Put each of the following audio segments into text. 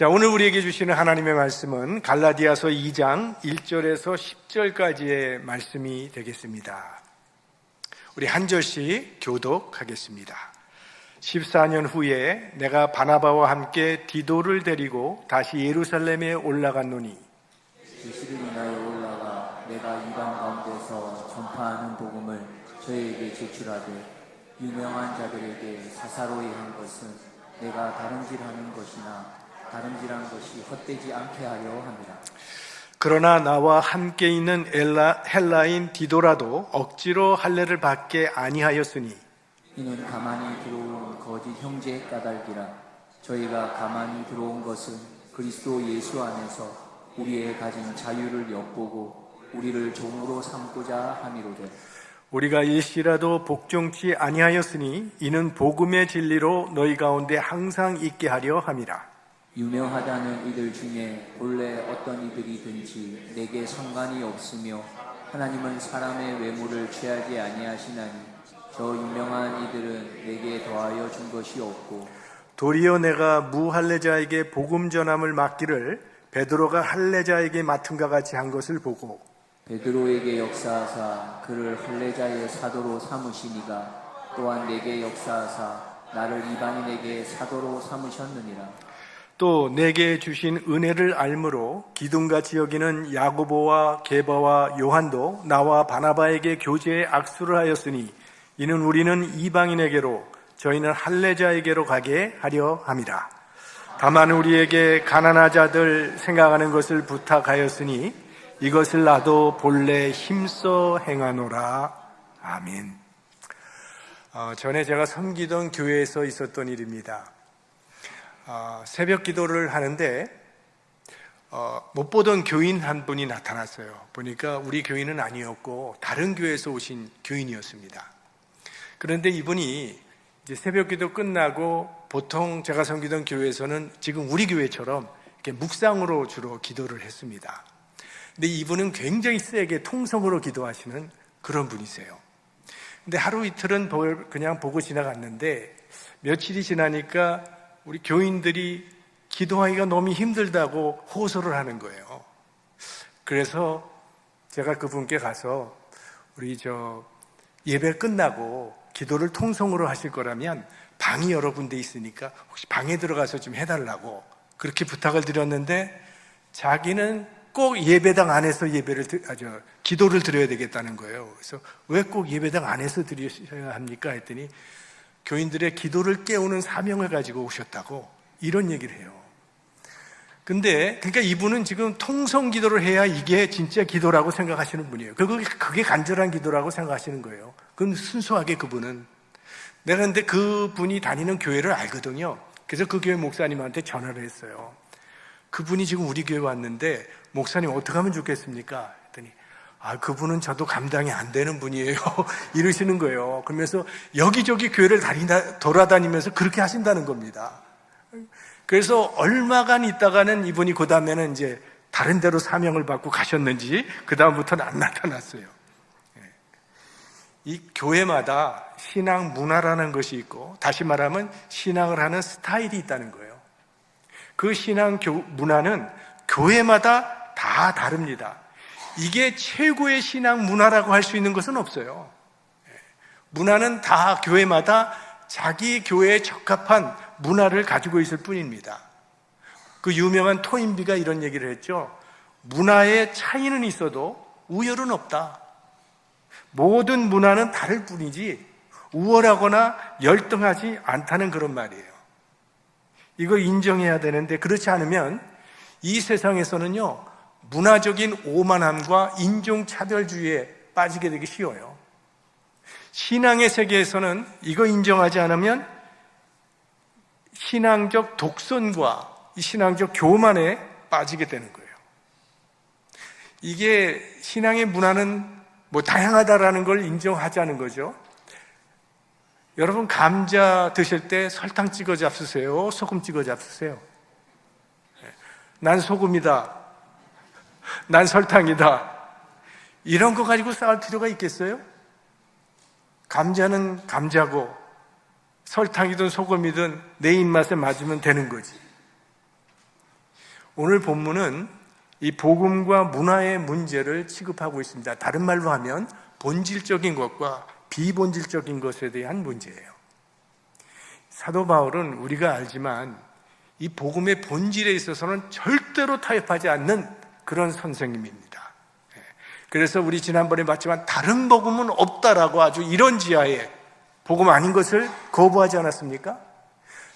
자, 오늘 우리에게 주시는 하나님의 말씀은 갈라디아서 2장 1절에서 10절까지의 말씀이 되겠습니다. 우리 한 절씩 교독하겠습니다. 14년 후에 내가 바나바와 함께 디도를 데리고 다시 예루살렘에 올라갔노니 계시를 인하여 올라가 내가 이방 가운데서 전파하는 복음을 저에게 제출하되 유명한 자들에게 사사로이 한 것은 내가 다름질하는 것이나 다름질한 것이 헛되지 않게 하려 함이라. 그러나 나와 함께 있는 헬라인 디도라도 억지로 할례를 받게 아니하였으니 이는 가만히 들어온 거짓 형제의 까닭이라. 저희가 가만히 들어온 것은 그리스도 예수 안에서 우리의 가진 자유를 엿보고 우리를 종으로 삼고자 함이로되 우리가 일시라도 복종치 아니하였으니 이는 복음의 진리로 너희 가운데 항상 있게 하려 함이라. 유명하다는 이들 중에 본래 어떤 이들이든지 내게 상관이 없으며 하나님은 사람의 외모를 취하지 아니하시나니 저 유명한 이들은 내게 더하여 준 것이 없고 도리어 내가 무할례자에게 복음 전함을 맡기를 베드로가 할례자에게 맡음과 같이 한 것을 보고 베드로에게 역사하사 그를 할례자의 사도로 삼으시니가 또한 내게 역사하사 나를 이방인에게 사도로 삼으셨느니라. 또 내게 주신 은혜를 알므로 기둥같이 여기는 야고보와 게바와 요한도 나와 바나바에게 교제에 악수를 하였으니 이는 우리는 이방인에게로 저희는 할례자에게로 가게 하려 함이라. 다만 우리에게 가난한 자들 생각하는 것을 부탁하였으니 이것을 나도 본래 힘써 행하노라. 아멘. 전에 제가 섬기던 교회에서 있었던 일입니다. 새벽 기도를 하는데 못 보던 교인 한 분이 나타났어요. 보니까 우리 교인은 아니었고 다른 교회에서 오신 교인이었습니다. 그런데 이분이 이제 새벽 기도 끝나고 보통 제가 섬기던 교회에서는 지금 우리 교회처럼 이렇게 묵상으로 주로 기도를 했습니다. 근데 이분은 굉장히 세게 통성으로 기도하시는 그런 분이세요. 근데 하루 이틀은 그냥 보고 지나갔는데 며칠이 지나니까 우리 교인들이 기도하기가 너무 힘들다고 호소를 하는 거예요. 그래서 제가 그분께 가서 우리 예배 끝나고 기도를 통성으로 하실 거라면 방이 여러 군데 있으니까 혹시 방에 들어가서 좀 해달라고 그렇게 부탁을 드렸는데 자기는 꼭 예배당 안에서 기도를 드려야 되겠다는 거예요. 그래서 왜 꼭 예배당 안에서 드리셔야 합니까? 했더니 교인들의 기도를 깨우는 사명을 가지고 오셨다고 이런 얘기를 해요. 그러니까 이분은 지금 통성 기도를 해야 이게 진짜 기도라고 생각하시는 분이에요. 그게 간절한 기도라고 생각하시는 거예요. 그럼 순수하게 그분은 내가 근데 그분이 다니는 교회를 알거든요. 그래서 그 교회 목사님한테 전화를 했어요. 그분이 지금 우리 교회 왔는데 목사님 어떻게 하면 좋겠습니까? 했더니 그분은 저도 감당이 안 되는 분이에요. 이러시는 거예요. 그러면서 여기저기 교회를 돌아다니면서 그렇게 하신다는 겁니다. 그래서 얼마간 있다가는 이분이 그 다음에는 이제 다른 데로 사명을 받고 가셨는지 그 다음부터는 안 나타났어요. 이 교회마다 신앙 문화라는 것이 있고 다시 말하면 신앙을 하는 스타일이 있다는 거예요. 그 신앙 문화는 교회마다 다 다릅니다. 이게 최고의 신앙 문화라고 할 수 있는 것은 없어요. 문화는 다 교회마다 자기 교회에 적합한 문화를 가지고 있을 뿐입니다. 그 유명한 토인비가 이런 얘기를 했죠. 문화의 차이는 있어도 우열은 없다. 모든 문화는 다를 뿐이지 우월하거나 열등하지 않다는 그런 말이에요. 이걸 인정해야 되는데 그렇지 않으면 이 세상에서는요 문화적인 오만함과 인종차별주의에 빠지게 되기 쉬워요. 신앙의 세계에서는 이거 인정하지 않으면 신앙적 독선과 이 신앙적 교만에 빠지게 되는 거예요. 이게 신앙의 문화는 다양하다라는 걸 인정하자는 거죠. 여러분 감자 드실 때 설탕 찍어 잡수세요? 소금 찍어 잡수세요? 난 소금이다. 난 설탕이다. 이런 거 가지고 싸울 필요가 있겠어요? 감자는 감자고 설탕이든 소금이든 내 입맛에 맞으면 되는 거지. 오늘 본문은 이 복음과 문화의 문제를 취급하고 있습니다. 다른 말로 하면 본질적인 것과 비본질적인 것에 대한 문제예요. 사도 바울은 우리가 알지만 이 복음의 본질에 있어서는 절대로 타협하지 않는 그런 선생님입니다. 그래서 우리 지난번에 봤지만 다른 복음은 없다라고 아주 이런 지하에 복음 아닌 것을 거부하지 않았습니까?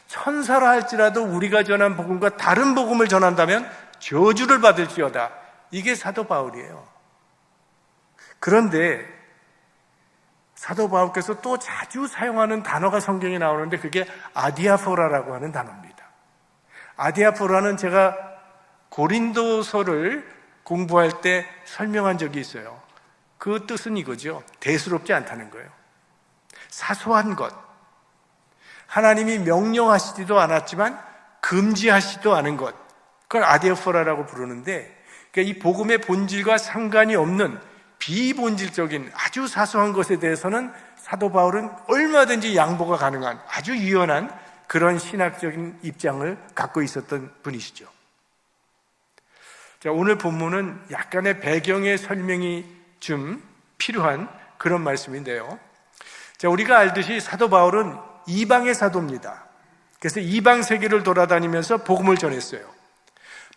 천사라 할지라도 우리가 전한 복음과 다른 복음을 전한다면 저주를 받을지어다. 이게 사도 바울이에요. 그런데 사도 바울께서 또 자주 사용하는 단어가 성경에 나오는데 그게 아디아포라라고 하는 단어입니다. 아디아포라는 제가 고린도서를 공부할 때 설명한 적이 있어요. 그 뜻은 이거죠. 대수롭지 않다는 거예요. 사소한 것. 하나님이 명령하시지도 않았지만 금지하시지도 않은 것. 그걸 아디아포라라고 부르는데 그러니까 이 복음의 본질과 상관이 없는 비본질적인 아주 사소한 것에 대해서는 사도 바울은 얼마든지 양보가 가능한 아주 유연한 그런 신학적인 입장을 갖고 있었던 분이시죠. 자, 오늘 본문은 약간의 배경의 설명이 좀 필요한 그런 말씀인데요. 자, 우리가 알듯이 사도 바울은 이방의 사도입니다. 그래서 이방 세계를 돌아다니면서 복음을 전했어요.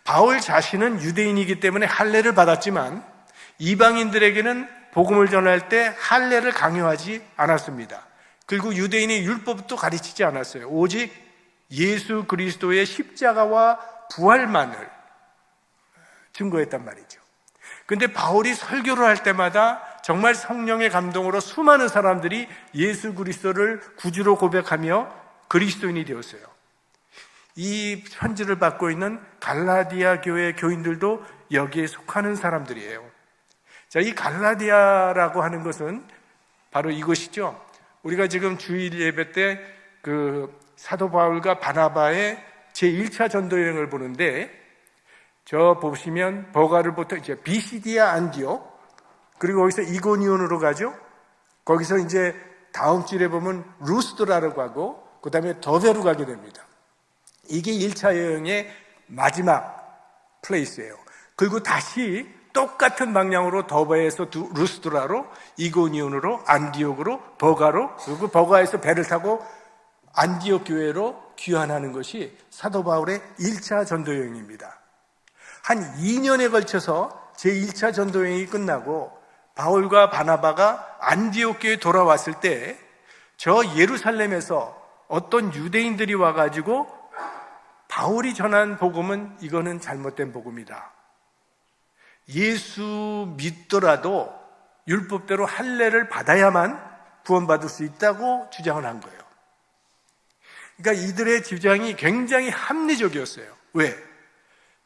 바울 자신은 유대인이기 때문에 할례를 받았지만 이방인들에게는 복음을 전할 때 할례를 강요하지 않았습니다. 그리고 유대인의 율법도 가르치지 않았어요. 오직 예수 그리스도의 십자가와 부활만을 증거했단 말이죠. 근데 바울이 설교를 할 때마다 정말 성령의 감동으로 수많은 사람들이 예수 그리스도를 구주로 고백하며 그리스도인이 되었어요. 이 편지를 받고 있는 갈라디아 교회 교인들도 여기에 속하는 사람들이에요. 자, 이 갈라디아라고 하는 것은 바로 이것이죠. 우리가 지금 주일 예배 때 그 사도 바울과 바나바의 제1차 전도 여행을 보는데 저 보시면 버가를부터 이제 비시디아 안디옥 그리고 거기서 이고니온으로 가죠. 거기서 이제 다음 주에 보면 루스드라로 가고 그 다음에 더베로 가게 됩니다. 이게 1차 여행의 마지막 플레이스예요. 그리고 다시 똑같은 방향으로 더베에서 루스드라로 이고니온으로 안디옥으로 버가로 그리고 버가에서 배를 타고 안디옥 교회로 귀환하는 것이 사도 바울의 1차 전도 여행입니다. 한 2년에 걸쳐서 제1차 전도 여행이 끝나고 바울과 바나바가 안디옥 교회에 돌아왔을 때 저 예루살렘에서 어떤 유대인들이 와가지고 바울이 전한 복음은 이거는 잘못된 복음이다. 예수 믿더라도 율법대로 할례를 받아야만 구원받을 수 있다고 주장을 한 거예요. 그러니까 이들의 주장이 굉장히 합리적이었어요. 왜?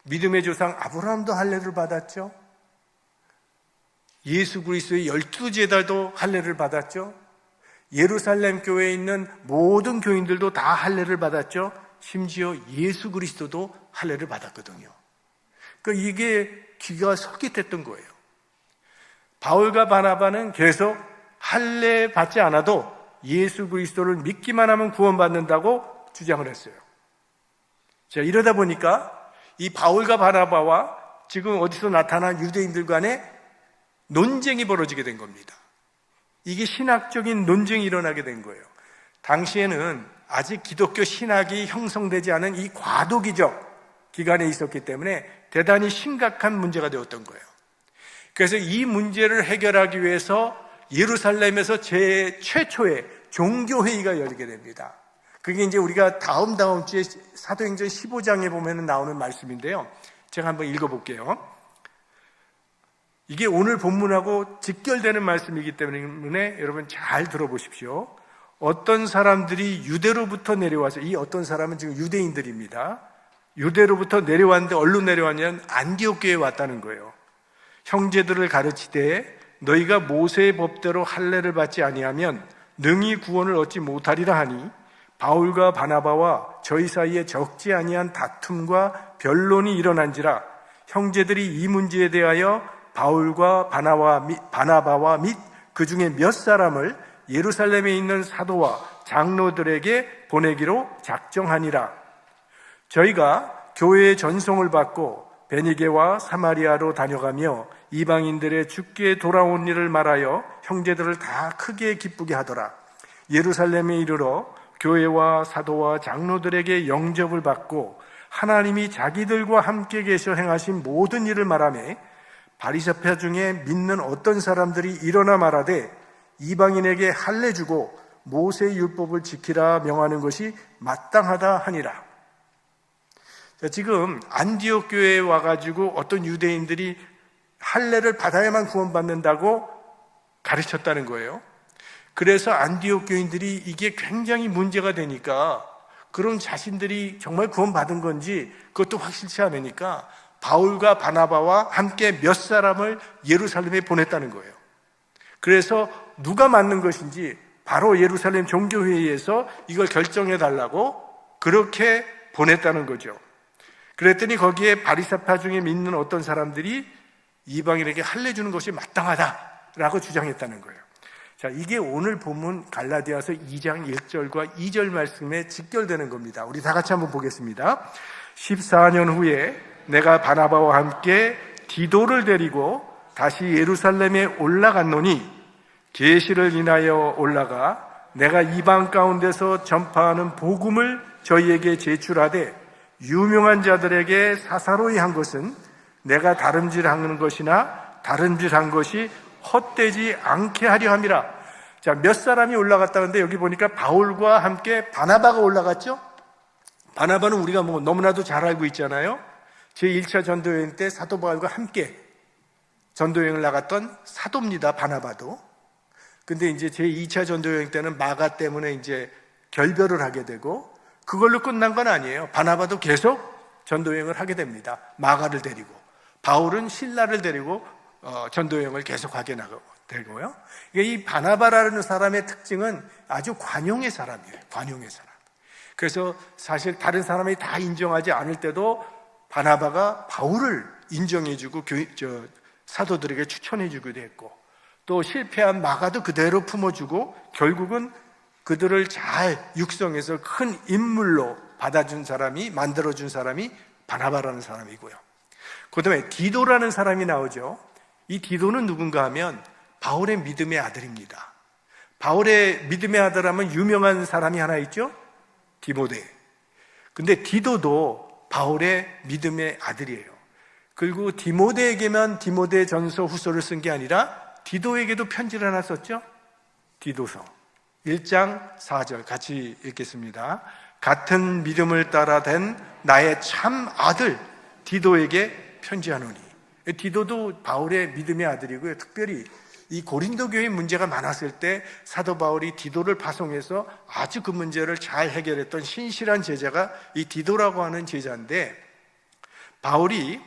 믿음의 조상 아브라함도 할례를 받았죠. 예수 그리스도의 12제자도 할례를 받았죠. 예루살렘 교회에 있는 모든 교인들도 다 할례를 받았죠. 심지어 예수 그리스도도 할례를 받았거든요. 그러니까 이게 귀가 솔깃했던 거예요. 바울과 바나바는 계속 할례 받지 않아도 예수 그리스도를 믿기만 하면 구원받는다고 주장을 했어요. 자, 이러다 보니까 이 바울과 바나바와 지금 어디서 나타난 유대인들 간에 논쟁이 벌어지게 된 겁니다. 이게 신학적인 논쟁이 일어나게 된 거예요. 당시에는 아직 기독교 신학이 형성되지 않은 이 과도기적 기간에 있었기 때문에 대단히 심각한 문제가 되었던 거예요. 그래서 이 문제를 해결하기 위해서 예루살렘에서 최초의 종교회의가 열리게 됩니다. 그게 이제 우리가 다음 주에 사도행전 15장에 보면 나오는 말씀인데요. 제가 한번 읽어볼게요. 이게 오늘 본문하고 직결되는 말씀이기 때문에 여러분 잘 들어보십시오. 어떤 사람들이 유대로부터 내려와서, 이 어떤 사람은 지금 유대인들입니다. 유대로부터 내려왔는데 어디로 내려왔냐면 안디옥 교회에 왔다는 거예요. 형제들을 가르치되 너희가 모세의 법대로 할례를 받지 아니하면 능히 구원을 얻지 못하리라 하니 바울과 바나바와 저희 사이에 적지 아니한 다툼과 변론이 일어난지라 형제들이 이 문제에 대하여 바울과 바나바와 및 그 중에 몇 사람을 예루살렘에 있는 사도와 장로들에게 보내기로 작정하니라. 저희가 교회의 전송을 받고 베니게와 사마리아로 다녀가며 이방인들의 죽게 돌아온 일을 말하여 형제들을 다 크게 기쁘게 하더라. 예루살렘에 이르러 교회와 사도와 장로들에게 영접을 받고 하나님이 자기들과 함께 계셔 행하신 모든 일을 말하며 바리새파 중에 믿는 어떤 사람들이 일어나 말하되 이방인에게 할례 주고 모세의 율법을 지키라 명하는 것이 마땅하다 하니라. 자, 지금 안디옥 교회에 와가지고 어떤 유대인들이 할례를 받아야만 구원받는다고 가르쳤다는 거예요. 그래서 안디옥 교인들이 이게 굉장히 문제가 되니까 그런 자신들이 정말 구원받은 건지 그것도 확실치 않으니까 바울과 바나바와 함께 몇 사람을 예루살렘에 보냈다는 거예요. 그래서 누가 맞는 것인지 바로 예루살렘 종교회의에서 이걸 결정해 달라고 그렇게 보냈다는 거죠. 그랬더니 거기에 바리새파 중에 믿는 어떤 사람들이 이방인에게 할례 주는 것이 마땅하다라고 주장했다는 거예요. 자, 이게 오늘 본문 갈라디아서 2장 1절과 2절 말씀에 직결되는 겁니다. 우리 다 같이 한번 보겠습니다. 14년 후에 내가 바나바와 함께 디도를 데리고 다시 예루살렘에 올라갔노니 계시를 인하여 올라가 내가 이방 가운데서 전파하는 복음을 저희에게 제출하되 유명한 자들에게 사사로이 한 것은 내가 다름질하는 것이나 다름질한 것이 헛되지 않게 하려 함이라. 자, 몇 사람이 올라갔다는데 여기 보니까 바울과 함께 바나바가 올라갔죠? 바나바는 우리가 뭐 너무나도 잘 알고 있잖아요. 제1차 전도여행 때 사도 바울과 함께 전도여행을 나갔던 사도입니다. 바나바도. 근데 이제 제2차 전도여행 때는 마가 때문에 이제 결별을 하게 되고 그걸로 끝난 건 아니에요. 바나바도 계속 전도여행을 하게 됩니다. 마가를 데리고. 바울은 실라를 데리고 전도여행을 계속 하게 되고요. 이 바나바라는 사람의 특징은 아주 관용의 사람이에요. 관용의 사람. 그래서 사실 다른 사람이 다 인정하지 않을 때도 바나바가 바울을 인정해주고 사도들에게 추천해주기도 했고 또 실패한 마가도 그대로 품어주고 결국은 그들을 잘 육성해서 큰 인물로 받아준 사람이 만들어준 사람이 바나바라는 사람이고요. 그 다음에 디도라는 사람이 나오죠. 이 디도는 누군가 하면 바울의 믿음의 아들입니다. 바울의 믿음의 아들 하면 유명한 사람이 하나 있죠? 디모데. 근데 디도도 바울의 믿음의 아들이에요. 그리고 디모데에게만 디모데 전서 후서를 쓴 게 아니라 디도에게도 편지를 하나 썼죠? 디도서 1장 4절 같이 읽겠습니다. 같은 믿음을 따라 된 나의 참 아들 디도에게 편지하노니. 디도도 바울의 믿음의 아들이고요. 특별히 이 고린도 교회 문제가 많았을 때 사도 바울이 디도를 파송해서 아주 그 문제를 잘 해결했던 신실한 제자가 이 디도라고 하는 제자인데 바울이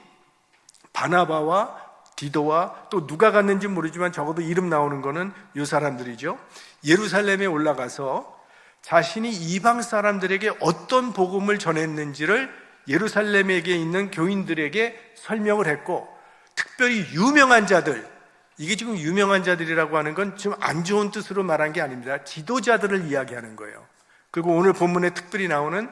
바나바와 디도와 또 누가 갔는지 모르지만 적어도 이름 나오는 거는 이 사람들이죠. 예루살렘에 올라가서 자신이 이방 사람들에게 어떤 복음을 전했는지를 예루살렘에 있는 교인들에게 설명을 했고 특별히 유명한 자들, 이게 지금 유명한 자들이라고 하는 건 좀 안 좋은 뜻으로 말한 게 아닙니다. 지도자들을 이야기하는 거예요. 그리고 오늘 본문에 특별히 나오는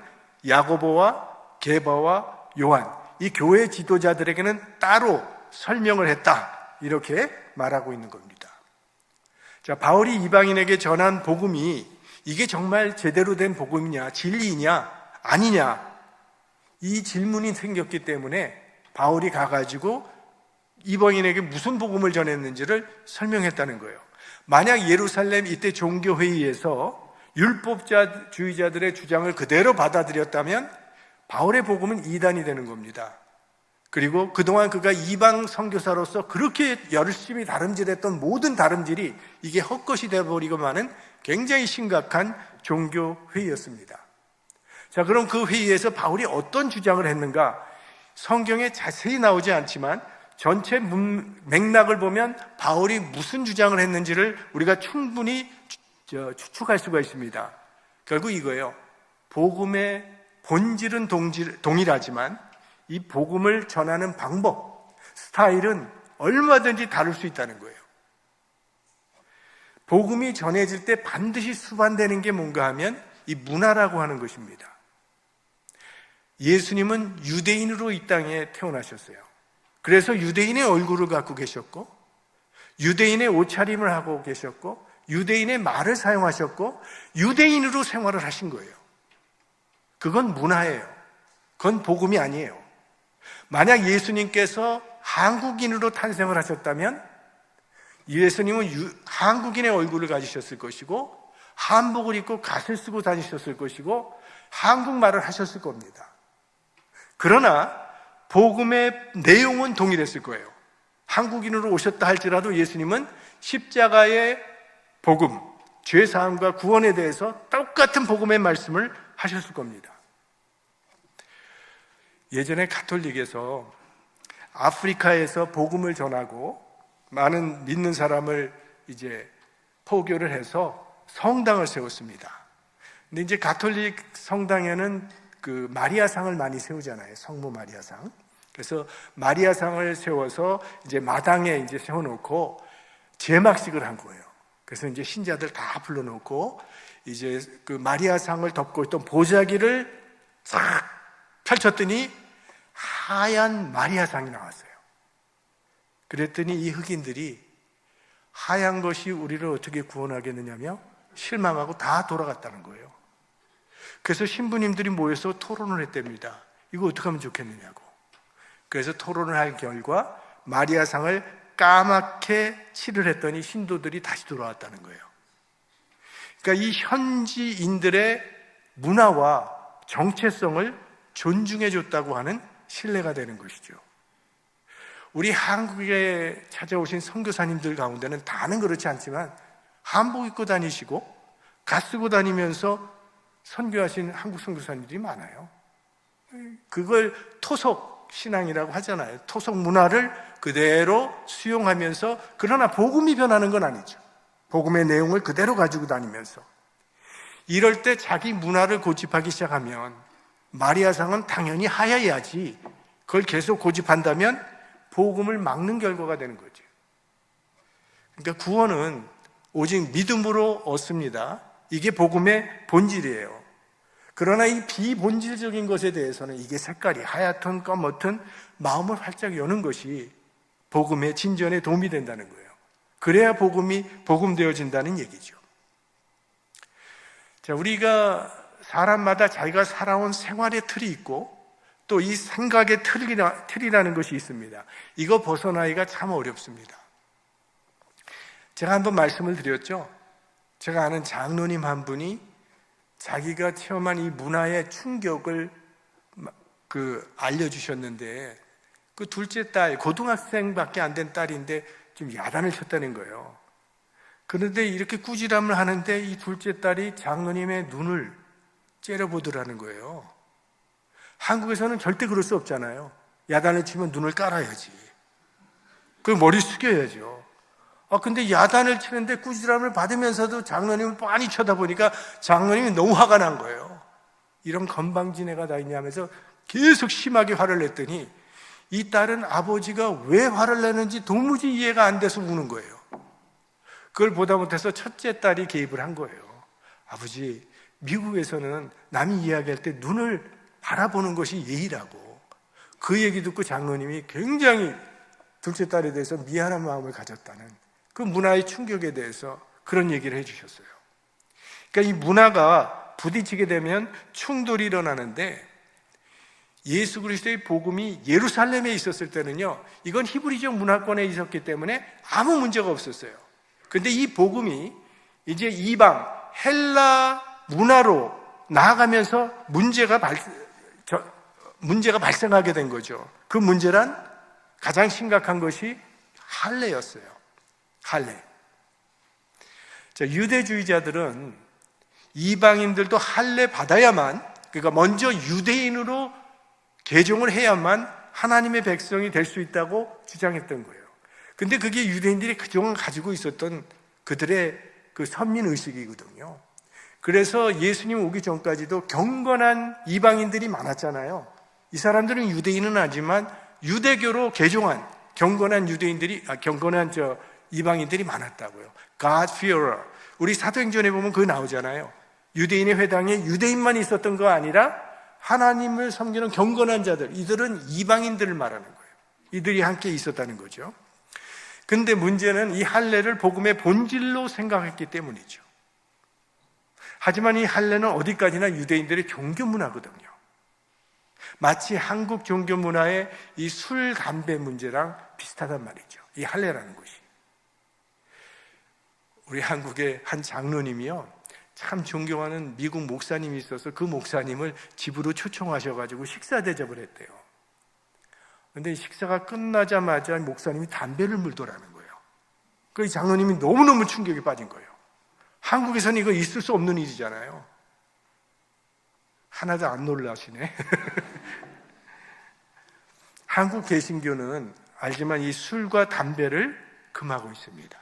야고보와 게바와 요한, 이 교회 지도자들에게는 따로 설명을 했다. 이렇게 말하고 있는 겁니다. 자, 바울이 이방인에게 전한 복음이 이게 정말 제대로 된 복음이냐, 진리이냐, 아니냐, 이 질문이 생겼기 때문에 바울이 가가지고 이방인에게 무슨 복음을 전했는지를 설명했다는 거예요. 만약 예루살렘 이때 종교회의에서 율법주의자들의 주장을 그대로 받아들였다면 바울의 복음은 이단이 되는 겁니다. 그리고 그동안 그가 이방 선교사로서 그렇게 열심히 다름질했던 모든 다름질이 이게 헛것이 되어버리고 마는 굉장히 심각한 종교회의였습니다. 자, 그럼 그 회의에서 바울이 어떤 주장을 했는가? 성경에 자세히 나오지 않지만 전체 맥락을 보면 바울이 무슨 주장을 했는지를 우리가 충분히 추측할 수가 있습니다. 결국 이거예요. 복음의 본질은 동일하지만 이 복음을 전하는 방법, 스타일은 얼마든지 다를 수 있다는 거예요. 복음이 전해질 때 반드시 수반되는 게 뭔가 하면 이 문화라고 하는 것입니다. 예수님은 유대인으로 이 땅에 태어나셨어요. 그래서 유대인의 얼굴을 갖고 계셨고, 유대인의 옷차림을 하고 계셨고, 유대인의 말을 사용하셨고, 유대인으로 생활을 하신 거예요. 그건 문화예요. 그건 복음이 아니에요. 만약 예수님께서 한국인으로 탄생을 하셨다면 예수님은 한국인의 얼굴을 가지셨을 것이고, 한복을 입고 갓을 쓰고 다니셨을 것이고, 한국말을 하셨을 겁니다. 그러나 복음의 내용은 동일했을 거예요. 한국인으로 오셨다 할지라도 예수님은 십자가의 복음, 죄사함과 구원에 대해서 똑같은 복음의 말씀을 하셨을 겁니다. 예전에 가톨릭에서 아프리카에서 복음을 전하고 많은 믿는 사람을 이제 포교를 해서 성당을 세웠습니다. 근데 이제 가톨릭 성당에는 그 마리아상을 많이 세우잖아요. 성모 마리아상. 그래서 마리아상을 세워서 이제 마당에 이제 세워놓고 제막식을 한 거예요. 그래서 이제 신자들 다 불러놓고 이제 그 마리아상을 덮고 있던 보자기를 싹 펼쳤더니 하얀 마리아상이 나왔어요. 그랬더니 이 흑인들이 하얀 것이 우리를 어떻게 구원하겠느냐며 실망하고 다 돌아갔다는 거예요. 그래서 신부님들이 모여서 토론을 했답니다. 이거 어떻게 하면 좋겠느냐고. 그래서 토론을 할 결과 마리아상을 까맣게 칠을 했더니 신도들이 다시 돌아왔다는 거예요. 그러니까 이 현지인들의 문화와 정체성을 존중해 줬다고 하는 신뢰가 되는 것이죠. 우리 한국에 찾아오신 선교사님들 가운데는 다는 그렇지 않지만 한복 입고 다니시고 갓 쓰고 다니면서 선교하신 한국 선교사님들이 많아요. 그걸 토속 신앙이라고 하잖아요. 토속 문화를 그대로 수용하면서, 그러나 복음이 변하는 건 아니죠. 복음의 내용을 그대로 가지고 다니면서. 이럴 때 자기 문화를 고집하기 시작하면 마리아상은 당연히 하야야지, 그걸 계속 고집한다면 복음을 막는 결과가 되는 거죠. 그러니까 구원은 오직 믿음으로 얻습니다. 이게 복음의 본질이에요. 그러나 이 비본질적인 것에 대해서는 이게 색깔이 하얗든 검었든 마음을 활짝 여는 것이 복음의 진전에 도움이 된다는 거예요. 그래야 복음이 복음되어진다는 얘기죠. 자, 우리가 사람마다 자기가 살아온 생활의 틀이 있고 또 이 생각의 틀이라는 것이 있습니다. 이거 벗어나기가 참 어렵습니다. 제가 한번 말씀을 드렸죠. 제가 아는 장로님 한 분이 자기가 체험한 이 문화의 충격을 알려주셨는데, 그 둘째 딸, 고등학생밖에 안 된 딸인데 좀 야단을 쳤다는 거예요. 그런데 이렇게 꾸지람을 하는데 이 둘째 딸이 장로님의 눈을 째려보더라는 거예요. 한국에서는 절대 그럴 수 없잖아요. 야단을 치면 눈을 깔아야지. 그리고 머리 숙여야죠. 근데 야단을 치는데 꾸지람을 받으면서도 장로님을 빤히 쳐다보니까 장로님이 너무 화가 난 거예요. 이런 건방진 애가 다 있냐 하면서 계속 심하게 화를 냈더니 이 딸은 아버지가 왜 화를 내는지 도무지 이해가 안 돼서 우는 거예요. 그걸 보다 못해서 첫째 딸이 개입을 한 거예요. 아버지, 미국에서는 남이 이야기할 때 눈을 바라보는 것이 예의라고. 그 얘기 듣고 장로님이 굉장히 둘째 딸에 대해서 미안한 마음을 가졌다는, 그 문화의 충격에 대해서 그런 얘기를 해주셨어요. 그러니까 이 문화가 부딪히게 되면 충돌이 일어나는데, 예수 그리스도의 복음이 예루살렘에 있었을 때는요, 이건 히브리적 문화권에 있었기 때문에 아무 문제가 없었어요. 그런데 이 복음이 이제 이방 헬라 문화로 나아가면서 문제가 발생하게 된 거죠. 그 문제란 가장 심각한 것이 할례였어요. 할례. 자, 유대주의자들은 이방인들도 할례 받아야만, 그러니까 먼저 유대인으로 개종을 해야만 하나님의 백성이 될 수 있다고 주장했던 거예요. 근데 그게 유대인들이 그동안 가지고 있었던 그들의 그 선민 의식이거든요. 그래서 예수님 오기 전까지도 경건한 이방인들이 많았잖아요. 이 사람들은 유대인은 아니지만 유대교로 개종한 경건한 이방인들이 많았다고요. God fearer. 우리 사도행전에 보면 그거 나오잖아요. 유대인의 회당에 유대인만 있었던 거 아니라 하나님을 섬기는 경건한 자들, 이들은 이방인들을 말하는 거예요. 이들이 함께 있었다는 거죠. 근데 문제는 이 할례를 복음의 본질로 생각했기 때문이죠. 하지만 이 할례는 어디까지나 유대인들의 종교 문화거든요. 마치 한국 종교 문화의 이 술, 담배 문제랑 비슷하단 말이죠. 이 할례라는 것이. 우리 한국의 한 장로님이요, 참 존경하는 미국 목사님이 있어서 그 목사님을 집으로 초청하셔가지고 식사 대접을 했대요. 그런데 식사가 끝나자마자 목사님이 담배를 물더라는 거예요. 그 장로님이 너무너무 충격에 빠진 거예요. 한국에서는 이거 있을 수 없는 일이잖아요. 하나도 안 놀라시네. 한국 개신교는 알지만 이 술과 담배를 금하고 있습니다.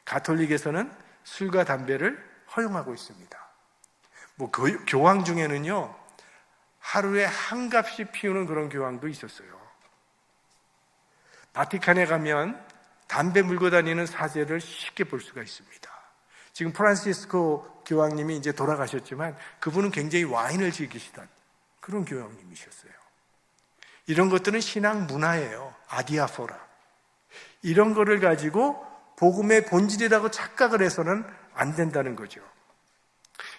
가톨릭에서는 술과 담배를 허용하고 있습니다. 교황 중에는요, 하루에 한 갑씩 피우는 그런 교황도 있었어요. 바티칸에 가면 담배 물고 다니는 사제를 쉽게 볼 수가 있습니다. 지금 프란시스코 교황님이 이제 돌아가셨지만 그분은 굉장히 와인을 즐기시던 그런 교황님이셨어요. 이런 것들은 신앙 문화예요. 아디아포라. 이런 거를 가지고 복음의 본질이라고 착각을 해서는 안 된다는 거죠.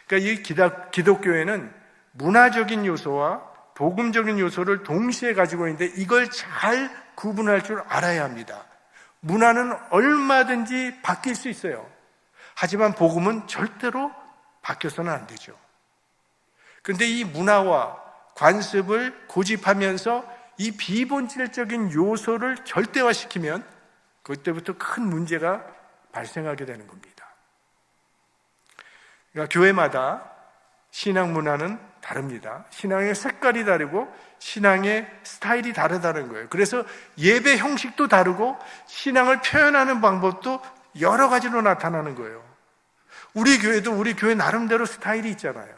그러니까 이 기독교회는 문화적인 요소와 복음적인 요소를 동시에 가지고 있는데 이걸 잘 구분할 줄 알아야 합니다. 문화는 얼마든지 바뀔 수 있어요. 하지만 복음은 절대로 바뀌어서는 안 되죠. 그런데 이 문화와 관습을 고집하면서 이 비본질적인 요소를 절대화시키면 그때부터 큰 문제가 발생하게 되는 겁니다. 그러니까 교회마다 신앙 문화는 다릅니다. 신앙의 색깔이 다르고 신앙의 스타일이 다르다는 거예요. 그래서 예배 형식도 다르고 신앙을 표현하는 방법도 여러 가지로 나타나는 거예요. 우리 교회도 우리 교회 나름대로 스타일이 있잖아요.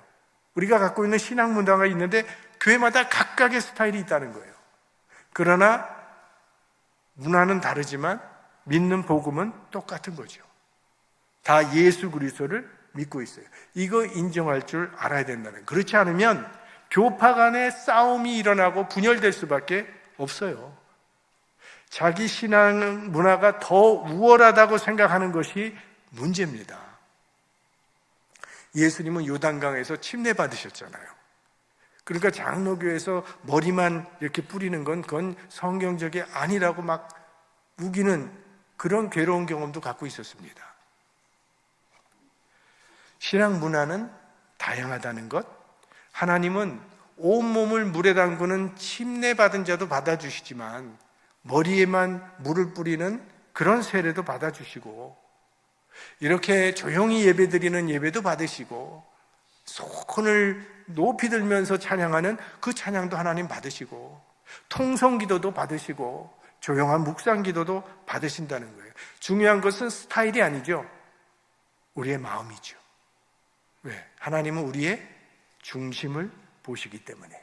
우리가 갖고 있는 신앙 문화가 있는데 교회마다 각각의 스타일이 있다는 거예요. 그러나 문화는 다르지만 믿는 복음은 똑같은 거죠. 다 예수 그리스도를 믿고 있어요. 이거 인정할 줄 알아야 된다는 거예요. 그렇지 않으면 교파 간의 싸움이 일어나고 분열될 수밖에 없어요. 자기 신앙 문화가 더 우월하다고 생각하는 것이 문제입니다. 예수님은 요단강에서 침례 받으셨잖아요. 그러니까 장로교에서 머리만 이렇게 뿌리는 건 그건 성경적이 아니라고 막 우기는 그런 괴로운 경험도 갖고 있었습니다. 신앙 문화는 다양하다는 것, 하나님은 온몸을 물에 담그는 침례 받은 자도 받아주시지만 머리에만 물을 뿌리는 그런 세례도 받아주시고 이렇게 조용히 예배드리는 예배도 받으시고 손을 높이 들면서 찬양하는 그 찬양도 하나님 받으시고 통성기도도 받으시고 조용한 묵상기도도 받으신다는 거예요. 중요한 것은 스타일이 아니죠. 우리의 마음이죠. 왜? 하나님은 우리의 중심을 보시기 때문에.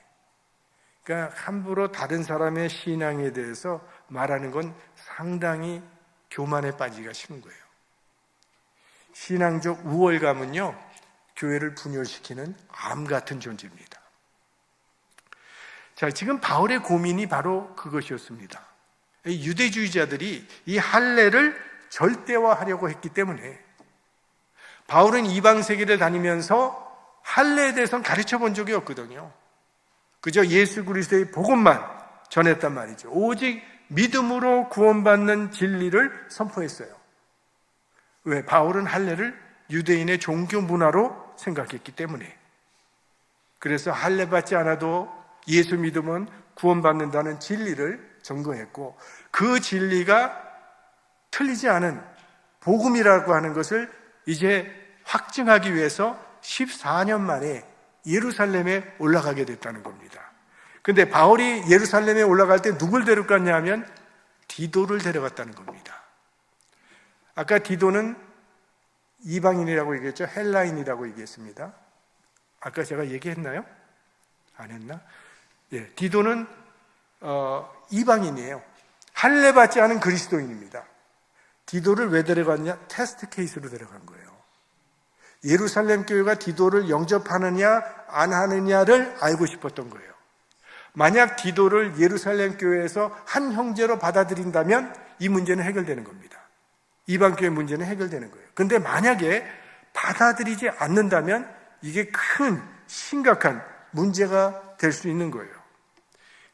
그러니까 함부로 다른 사람의 신앙에 대해서 말하는 건 상당히 교만에 빠지기가 쉬운 거예요. 신앙적 우월감은요, 교회를 분열시키는 암 같은 존재입니다. 자, 지금 바울의 고민이 바로 그것이었습니다. 유대주의자들이 이 할례를 절대화하려고 했기 때문에 바울은 이방 세계를 다니면서 할례에 대해서는 가르쳐 본 적이 없거든요. 그저 예수 그리스도의 복음만 전했단 말이죠. 오직 믿음으로 구원받는 진리를 선포했어요. 왜? 바울은 할례를 유대인의 종교 문화로 생각했기 때문에. 그래서 할례 받지 않아도 예수 믿으면 구원받는다는 진리를 전거했고 그 진리가 틀리지 않은 복음이라고 하는 것을 이제 확증하기 위해서 14년 만에 예루살렘에 올라가게 됐다는 겁니다. 근데 바울이 예루살렘에 올라갈 때 누굴 데려갔냐 하면 디도를 데려갔다는 겁니다. 아까 디도는 이방인이라고 얘기했죠. 헬라인이라고 얘기했습니다. 아까 제가 얘기했나요? 안 했나? 예, 디도는 이방인이에요. 할례 받지 않은 그리스도인입니다. 디도를 왜 데려갔냐? 테스트 케이스로 데려간 거예요. 예루살렘 교회가 디도를 영접하느냐 안 하느냐를 알고 싶었던 거예요. 만약 디도를 예루살렘 교회에서 한 형제로 받아들인다면 이 문제는 해결되는 겁니다. 이방 교회 문제는 해결되는 거예요. 그런데 만약에 받아들이지 않는다면 이게 큰 심각한 문제가 될 수 있는 거예요.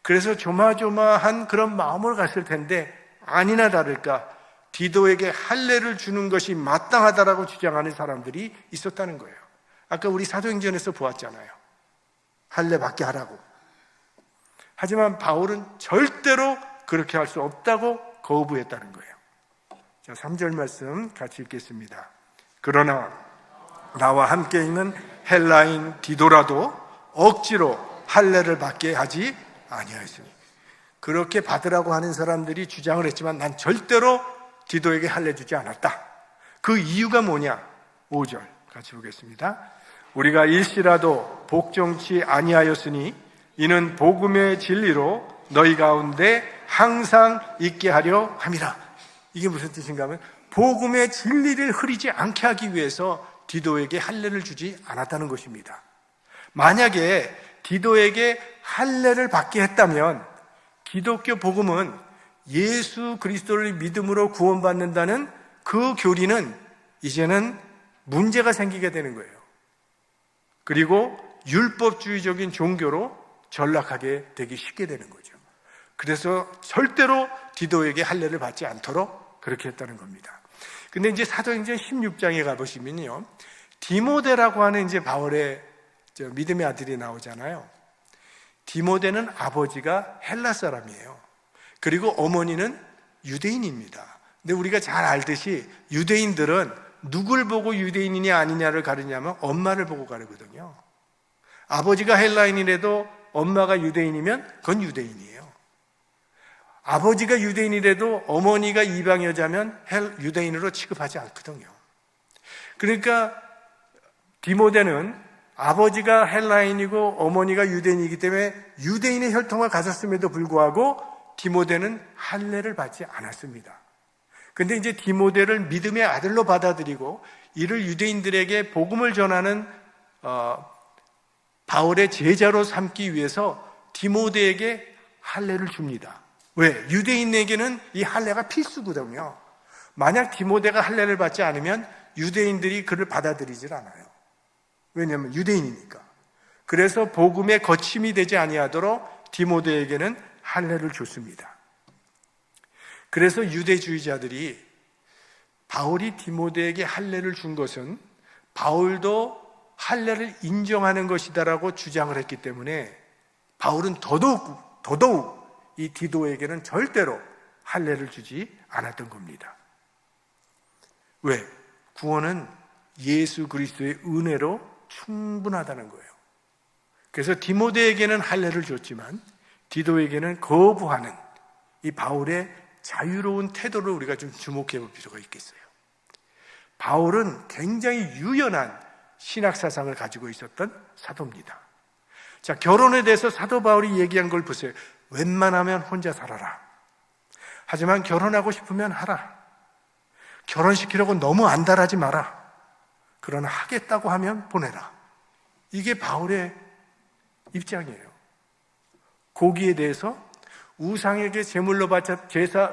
그래서 조마조마한 그런 마음을 갔을 텐데 아니나 다를까 디도에게 할례를 주는 것이 마땅하다라고 주장하는 사람들이 있었다는 거예요. 아까 우리 사도행전에서 보았잖아요. 할례 받게 하라고. 하지만 바울은 절대로 그렇게 할 수 없다고 거부했다는 거예요. 자, 3절 말씀 같이 읽겠습니다. 그러나 나와 함께 있는 헬라인 디도라도 억지로 할례를 받게 하지 아니하였으니. 그렇게 받으라고 하는 사람들이 주장을 했지만 난 절대로 디도에게 할례 주지 않았다. 그 이유가 뭐냐? 5절 같이 보겠습니다. 우리가 일시라도 복종치 아니하였으니 이는 복음의 진리로 너희 가운데 항상 있게 하려 함이라. 이게 무슨 뜻인가 하면 복음의 진리를 흐리지 않게 하기 위해서 디도에게 할례를 주지 않았다는 것입니다. 만약에 디도에게 할례를 받게 했다면 기독교 복음은 예수 그리스도를 믿음으로 구원받는다는 그 교리는 이제는 문제가 생기게 되는 거예요. 그리고 율법주의적인 종교로 전락하게 되기 쉽게 되는 거죠. 그래서 절대로 디도에게 할례를 받지 않도록 그렇게 했다는 겁니다. 근데 이제 사도행전 16장에 가보시면요, 디모데라고 하는 이제 바울의 믿음의 아들이 나오잖아요. 디모데는 아버지가 헬라 사람이에요. 그리고 어머니는 유대인입니다. 근데 우리가 잘 알듯이 유대인들은 누굴 보고 유대인이냐 아니냐를 가르냐면 엄마를 보고 가르거든요. 아버지가 헬라인이라도 엄마가 유대인이면 그건 유대인이에요. 아버지가 유대인이라도 어머니가 이방 여자면 유대인으로 취급하지 않거든요. 그러니까 디모데는 아버지가 헬라인이고 어머니가 유대인이기 때문에 유대인의 혈통을 가졌음에도 불구하고 디모데는 할례를 받지 않았습니다. 근데 이제 디모데를 믿음의 아들로 받아들이고 이를 유대인들에게 복음을 전하는 바울의 제자로 삼기 위해서 디모데에게 할례를 줍니다. 왜? 유대인에게는 이 할례가 필수거든요. 만약 디모데가 할례를 받지 않으면 유대인들이 그를 받아들이질 않아요. 왜냐하면 유대인이니까. 그래서 복음의 거침이 되지 아니하도록 디모데에게는 할례를 줬습니다. 그래서 유대주의자들이 바울이 디모데에게 할례를 준 것은 바울도 할례를 인정하는 것이다라고 주장을 했기 때문에 바울은 더더욱 이 디도에게는 절대로 할례를 주지 않았던 겁니다. 왜? 구원은 예수 그리스도의 은혜로 충분하다는 거예요. 그래서 디모데에게는 할례를 줬지만 디도에게는 거부하는 이 바울의 자유로운 태도를 우리가 좀 주목해 볼 필요가 있겠어요. 바울은 굉장히 유연한 신학 사상을 가지고 있었던 사도입니다. 자, 결혼에 대해서 사도 바울이 얘기한 걸 보세요. 웬만하면 혼자 살아라. 하지만 결혼하고 싶으면 하라. 결혼시키려고 너무 안달하지 마라. 그러나 하겠다고 하면 보내라. 이게 바울의 입장이에요. 고기에 대해서 우상에게 제물로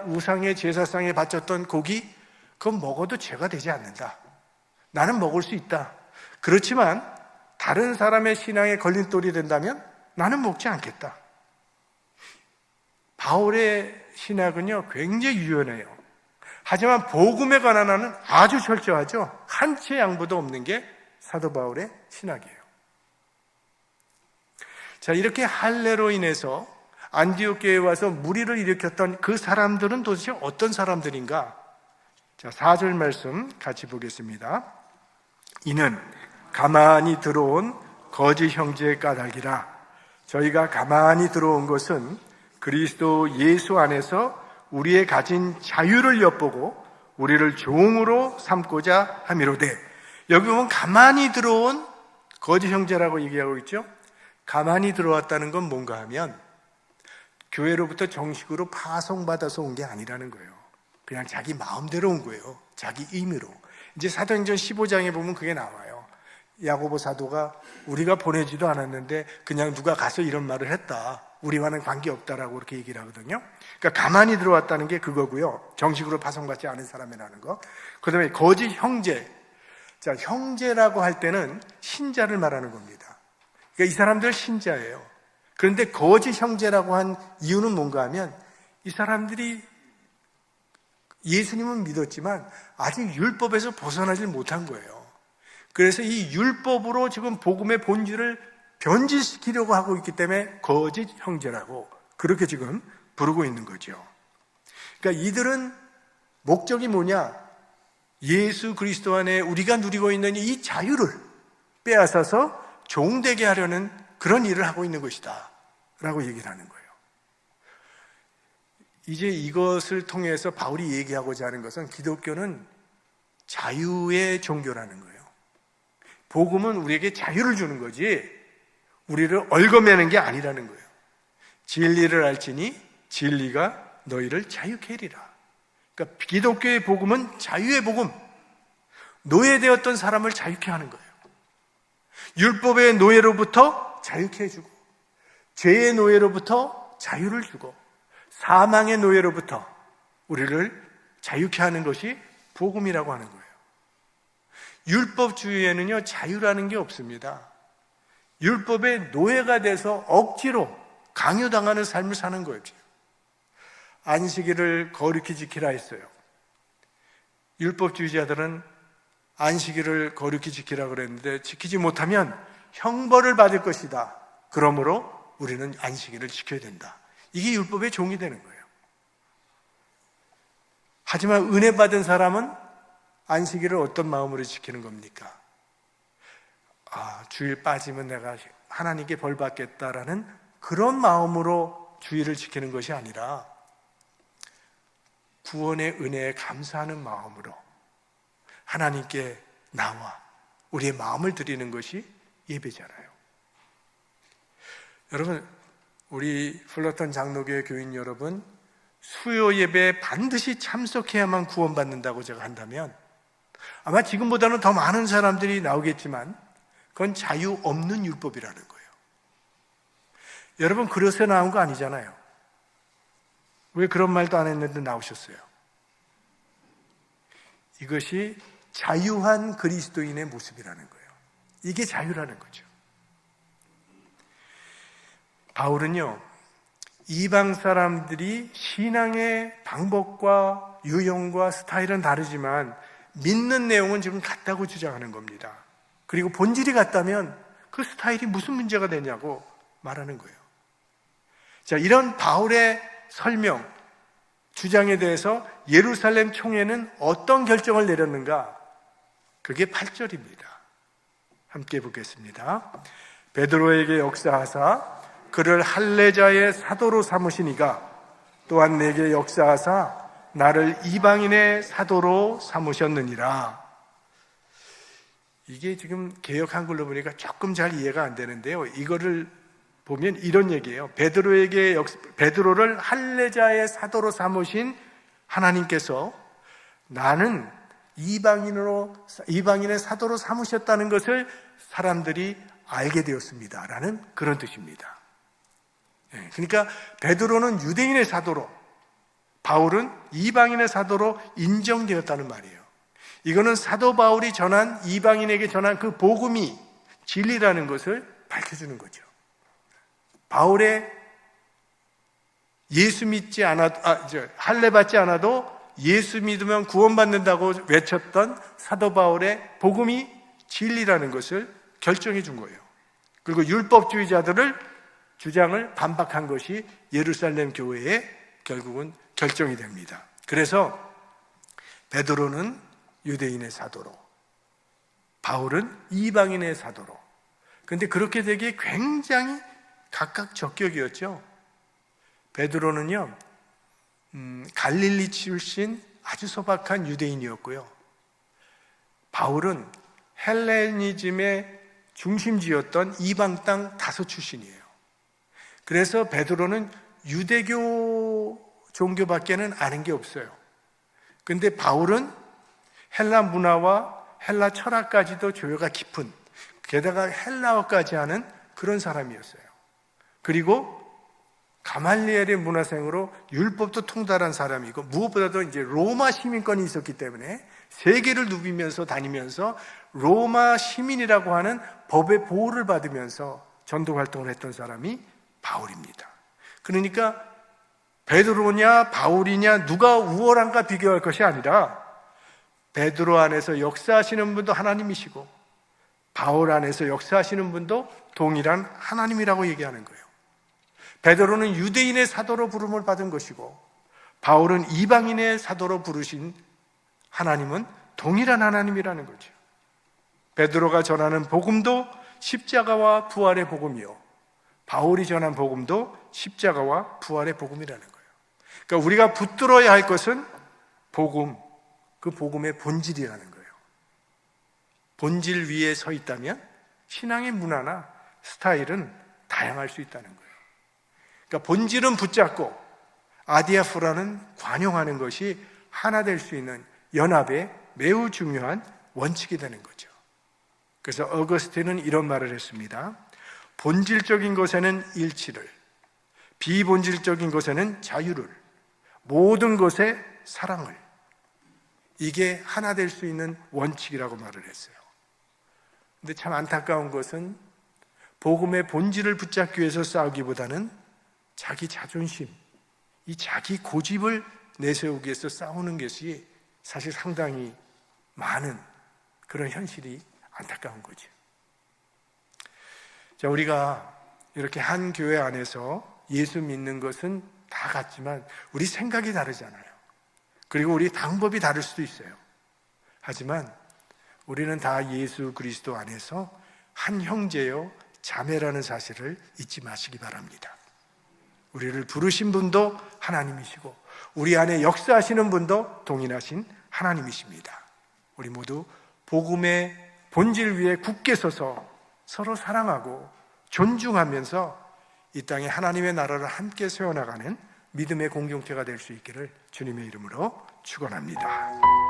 우상의 제사상에 바쳤던 고기, 그건 먹어도 죄가 되지 않는다. 나는 먹을 수 있다. 그렇지만 다른 사람의 신앙에 걸림돌이 된다면 나는 먹지 않겠다. 바울의 신학은요, 굉장히 유연해요. 하지만 복음에 관한 한은 아주 철저하죠. 한 채 양보도 없는 게 사도 바울의 신학이에요. 자, 이렇게 할례로 인해서 안디옥 교회에 와서 무리를 일으켰던 그 사람들은 도대체 어떤 사람들인가? 자, 4절 말씀 같이 보겠습니다. 이는 가만히 들어온 거짓 형제의 까닭이라. 저희가 가만히 들어온 것은 그리스도 예수 안에서 우리의 가진 자유를 엿보고 우리를 종으로 삼고자 함이로되. 여기 보면 가만히 들어온 거짓 형제라고 얘기하고 있죠. 가만히 들어왔다는 건 뭔가 하면 교회로부터 정식으로 파송받아서 온 게 아니라는 거예요. 그냥 자기 마음대로 온 거예요. 자기 임의로. 이제 사도행전 15장에 보면 그게 나와요. 야고보 사도가 우리가 보내지도 않았는데 그냥 누가 가서 이런 말을 했다. 우리와는 관계없다라고 그렇게 얘기를 하거든요. 그러니까 가만히 들어왔다는 게 그거고요. 정식으로 파송받지 않은 사람이라는 거. 그 다음에 거짓 형제. 자, 형제라고 할 때는 신자를 말하는 겁니다. 그러니까 이 사람들 신자예요. 그런데 거짓 형제라고 한 이유는 뭔가 하면 이 사람들이 예수님은 믿었지만 아직 율법에서 벗어나질 못한 거예요. 그래서 이 율법으로 지금 복음의 본질을 변질시키려고 하고 있기 때문에 거짓 형제라고 그렇게 지금 부르고 있는 거죠. 그러니까 이들은 목적이 뭐냐? 예수 그리스도 안에 우리가 누리고 있는 이 자유를 빼앗아서 종되게 하려는 그런 일을 하고 있는 것이다 라고 얘기를 하는 거예요. 이제 이것을 통해서 바울이 얘기하고자 하는 것은 기독교는 자유의 종교라는 거예요. 복음은 우리에게 자유를 주는 거지 우리를 얽어매는 게 아니라는 거예요. 진리를 알지니 진리가 너희를 자유케 하리라. 그러니까 기독교의 복음은 자유의 복음, 노예되었던 사람을 자유케 하는 거예요. 율법의 노예로부터 자유케 해주고 죄의 노예로부터 자유를 주고 사망의 노예로부터 우리를 자유케 하는 것이 복음이라고 하는 거예요. 율법주의에는요 자유라는 게 없습니다. 율법의 노예가 돼서 억지로 강요당하는 삶을 사는 거예요. 안식일을 거룩히 지키라 했어요. 율법주의자들은 안식일을 거룩히 지키라 그랬는데 지키지 못하면 형벌을 받을 것이다. 그러므로 우리는 안식일을 지켜야 된다. 이게 율법의 종이 되는 거예요. 하지만 은혜 받은 사람은 안식일을 어떤 마음으로 지키는 겁니까? 주일 빠지면 내가 하나님께 벌 받겠다라는 그런 마음으로 주일을 지키는 것이 아니라 구원의 은혜에 감사하는 마음으로 하나님께 나와 우리의 마음을 드리는 것이 예배잖아요. 여러분, 우리 플러턴 장로교회 교인 여러분, 수요 예배에 반드시 참석해야만 구원받는다고 제가 한다면 아마 지금보다는 더 많은 사람들이 나오겠지만 그건 자유 없는 율법이라는 거예요. 여러분, 그래서 나온 거 아니잖아요. 왜 그런 말도 안 했는데 나오셨어요? 이것이 자유한 그리스도인의 모습이라는 거예요. 이게 자유라는 거죠. 바울은요, 이방 사람들이 신앙의 방법과 유형과 스타일은 다르지만 믿는 내용은 지금 같다고 주장하는 겁니다. 그리고 본질이 같다면 그 스타일이 무슨 문제가 되냐고 말하는 거예요. 자, 이런 바울의 설명, 주장에 대해서 예루살렘 총회는 어떤 결정을 내렸는가? 그게 8절입니다. 함께 보겠습니다. 베드로에게 역사하사 그를 할례자의 사도로 삼으시니가 또한 내게 역사하사 나를 이방인의 사도로 삼으셨느니라. 이게 지금 개역 한글로 보니까 조금 잘 이해가 안 되는데요. 이거를 보면 이런 얘기예요. 베드로를 할례자의 사도로 삼으신 하나님께서 나는 이방인의 사도로 삼으셨다는 것을 사람들이 알게 되었습니다. 라는 그런 뜻입니다. 그러니까 베드로는 유대인의 사도로, 바울은 이방인의 사도로 인정되었다는 말이에요. 이거는 사도 바울이 전한, 이방인에게 전한 그 복음이 진리라는 것을 밝혀주는 거죠. 바울의 예수 믿지 않아도, 할례 받지 않아도 예수 믿으면 구원받는다고 외쳤던 사도 바울의 복음이 진리라는 것을 결정해 준 거예요. 그리고 율법주의자들을 주장을 반박한 것이 예루살렘 교회의 결국은 결정이 됩니다. 그래서 베드로는 유대인의 사도로, 바울은 이방인의 사도로. 그런데 그렇게 되기에 굉장히 각각 적격이었죠. 베드로는요, 갈릴리 출신 아주 소박한 유대인이었고요. 바울은 헬레니즘의 중심지였던 이방 땅 다소 출신이에요. 그래서 베드로는 유대교 종교밖에는 아는 게 없어요. 근데 바울은 헬라 문화와 헬라 철학까지도 조예가 깊은, 게다가 헬라어까지 하는 그런 사람이었어요. 그리고 가말리엘의 문화생으로 율법도 통달한 사람이고, 무엇보다도 이제 로마 시민권이 있었기 때문에 세계를 누비면서 다니면서 로마 시민이라고 하는 법의 보호를 받으면서 전도 활동을 했던 사람이 바울입니다. 그러니까 베드로냐 바울이냐 누가 우월한가 비교할 것이 아니라, 베드로 안에서 역사하시는 분도 하나님이시고 바울 안에서 역사하시는 분도 동일한 하나님이라고 얘기하는 거예요. 베드로는 유대인의 사도로 부름을 받은 것이고, 바울은 이방인의 사도로 부르신 하나님은 동일한 하나님이라는 거죠. 베드로가 전하는 복음도 십자가와 부활의 복음이요, 바울이 전한 복음도 십자가와 부활의 복음이라는 거예요. 그러니까 우리가 붙들어야 할 것은 복음, 그 복음의 본질이라는 거예요. 본질 위에 서 있다면 신앙의 문화나 스타일은 다양할 수 있다는 거예요. 그러니까 본질은 붙잡고 아디아포라는 관용하는 것이 하나 될 수 있는 연합의 매우 중요한 원칙이 되는 거죠. 그래서 어거스틴은 이런 말을 했습니다. 본질적인 것에는 일치를, 비본질적인 것에는 자유를, 모든 것에 사랑을, 이게 하나 될 수 있는 원칙이라고 말을 했어요. 근데 참 안타까운 것은 복음의 본질을 붙잡기 위해서 싸우기보다는 자기 자존심, 이 자기 고집을 내세우기 위해서 싸우는 것이 사실 상당히 많은 그런 현실이 안타까운 거죠. 자, 우리가 이렇게 한 교회 안에서 예수 믿는 것은 다 같지만 우리 생각이 다르잖아요. 그리고 우리 방법이 다를 수도 있어요. 하지만 우리는 다 예수 그리스도 안에서 한 형제요 자매라는 사실을 잊지 마시기 바랍니다. 우리를 부르신 분도 하나님이시고 우리 안에 역사하시는 분도 동일하신 하나님이십니다. 우리 모두 복음의 본질 위에 굳게 서서 서로 사랑하고 존중하면서 이 땅에 하나님의 나라를 함께 세워나가는 믿음의 공동체가 될 수 있기를 주님의 이름으로 축원합니다.